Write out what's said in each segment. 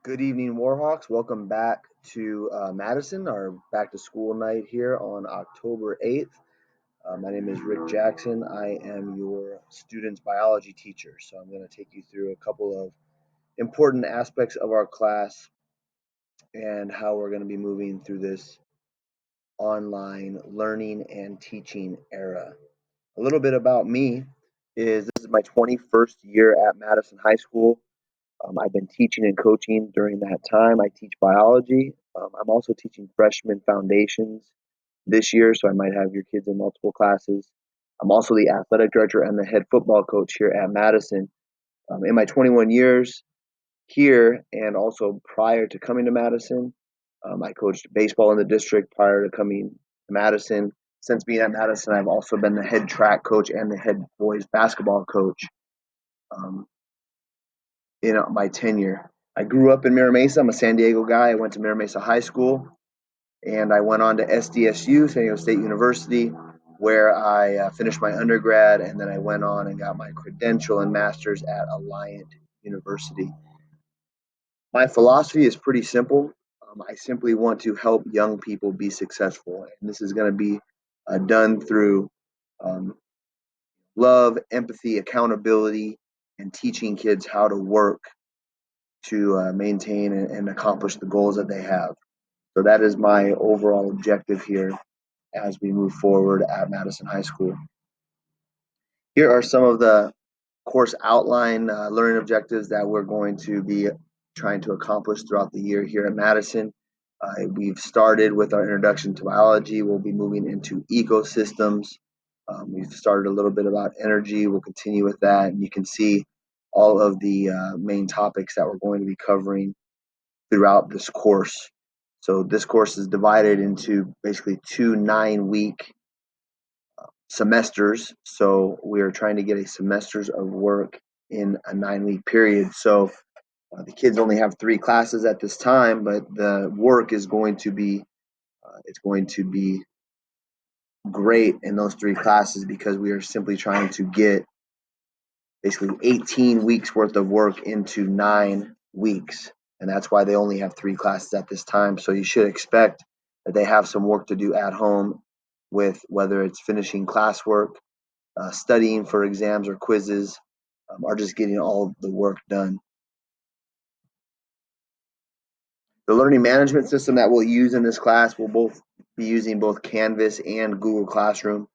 Good evening, Warhawks. Welcome back to Madison, our back to school night here on October 8th. My name is Rick Jackson. I am your student's biology teacher. So I'm going to take you through a couple of important aspects of our class and how we're going to be moving through this online learning and teaching era. A little bit about me is this is my 21st year at Madison High School. I've been teaching and coaching during that time. I teach biology. I'm also teaching freshman foundations this year, so I might have your kids in multiple classes. I'm also the athletic director and the head football coach here at Madison. In my 21 years here, and also prior to coming to Madison, I coached baseball in the district prior to coming to Madison. Since being at Madison, I've also been the head track coach and the head boys basketball coach. Um, in my tenure. I grew up in Mira Mesa. I'm a San Diego guy. I went to Mira Mesa High School, and I went on to SDSU, San Diego State University, where I finished my undergrad, and then I went on and got my credential and master's at Alliant University. My philosophy is pretty simple. I simply want to help young people be successful, and this is going to be done through um, love, empathy, accountability, and teaching kids how to work to maintain and accomplish the goals that they have. So that is my overall objective here as we move forward at Madison High School. Here are some of the course outline learning objectives that we're going to be trying to accomplish throughout the year here at Madison. We've started with our introduction to biology. We'll be moving into ecosystems. We've started a little bit about energy. We'll continue with that. And you can see all of the main topics that we're going to be covering throughout this course. So this course is divided into basically two 9-week semesters. So we are trying to get a semesters of work in a 9-week period. So the kids only have 3 classes at this time, but the work is going to be it's going to be great in those 3 classes because we are simply trying to get basically 18 weeks worth of work into 9 weeks. And that's why they only have 3 classes at this time. So you should expect that they have some work to do at home with whether it's finishing classwork, studying for exams or quizzes, or just getting all the work done. The learning management system that we'll use in this class will both be using both Canvas and Google Classroom.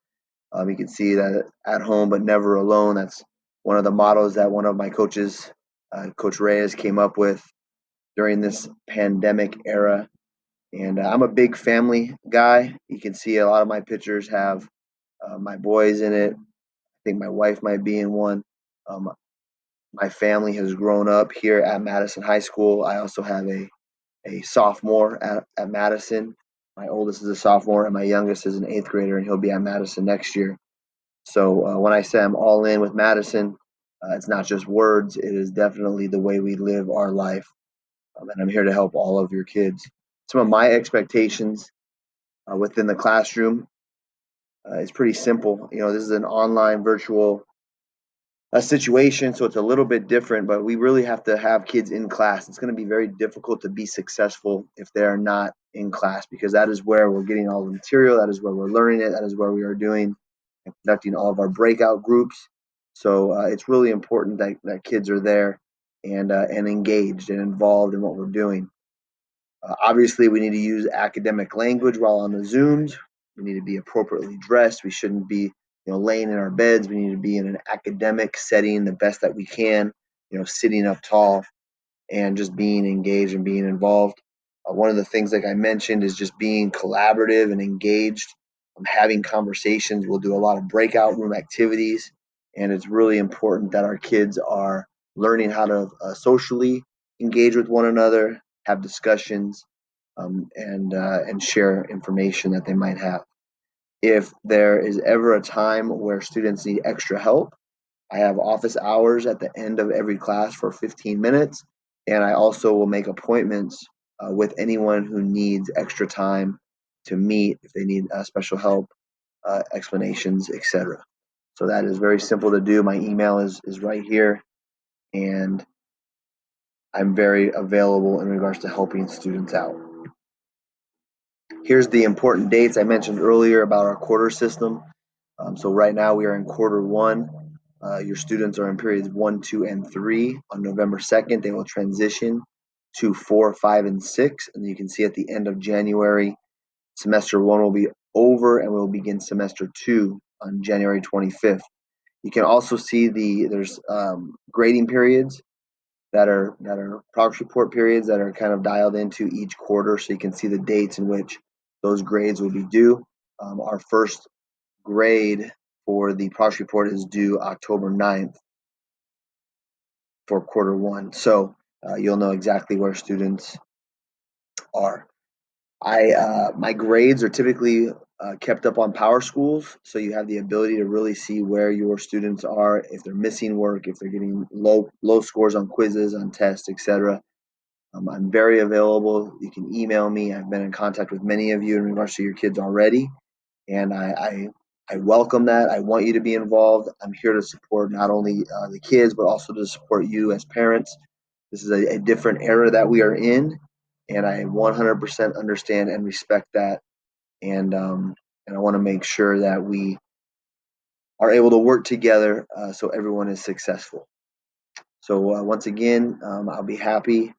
You can see that at home but never alone. That's one of the mottos that one of my coaches, Coach Reyes, came up with during this pandemic era. And I'm a big family guy. You can see a lot of my pictures have my boys in it. I think my wife might be in one. Um, my family has grown up here at Madison High School. I also have a sophomore at Madison. My oldest is a sophomore, and my youngest is an 8th grader, and he'll be at Madison next year. So when I say I'm all in with Madison, it's not just words. It is definitely the way we live our life. And I'm here to help all of your kids. Some of my expectations within the classroom is pretty simple. You know, this is an online virtual situation, so it's a little bit different, but we really have to have kids in class. It's going to be very difficult to be successful if they are not in class because that is where we're getting all the material, that is where we're learning it, that is where we are doing and conducting all of our breakout groups. So it's really important that kids are there and engaged and involved in what we're doing. Obviously, we need to use academic language while on the Zooms. We need to be appropriately dressed. We shouldn't be, laying in our beds. We need to be in an academic setting the best that we can, sitting up tall and just being engaged and being involved. One of the things, like I mentioned, is just being collaborative and engaged, having conversations. We'll do a lot of breakout room activities, and it's really important that our kids are learning how to socially engage with one another, have discussions, and share information that they might have. If there is ever a time where students need extra help, I have office hours at the end of every class for 15 minutes, and I also will make appointments with anyone who needs extra time to meet if they need special help, explanations, etc. So that is very simple to do. My email is right here, and I'm very available in regards to helping students out. Here's the important dates I mentioned earlier about our quarter system. So right now we are in quarter one. Your students are in periods 1, 2, and 3. On November 2nd, they will transition to 4, 5, and 6. And you can see at the end of January, semester 1 will be over and we'll begin semester 2 on January 25th. You can also see there's grading periods that are progress report periods that are kind of dialed into each quarter, so you can see the dates in which those grades will be due. Our first grade for the progress report is due October 9th for quarter one. So you'll know exactly where students are. My grades are typically kept up on Power Schools, so you have the ability to really see where your students are, if they're missing work, if they're getting low scores on quizzes, on tests, etc. I'm very available. You can email me. I've been in contact with many of you in regards to your kids already, and I welcome that. I want you to be involved. I'm here to support not only the kids, but also to support you as parents. This is a different era that we are in, and I 100% understand and respect that. And I want to make sure that we are able to work together so everyone is successful. So once again, I'll be happy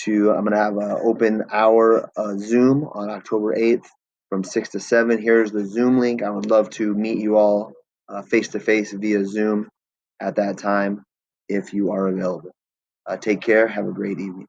I'm going to have an open hour Zoom on October 8th from 6 to 7. Here's the Zoom link. I would love to meet you all face to face via Zoom at that time if you are available. Take care. Have a great evening.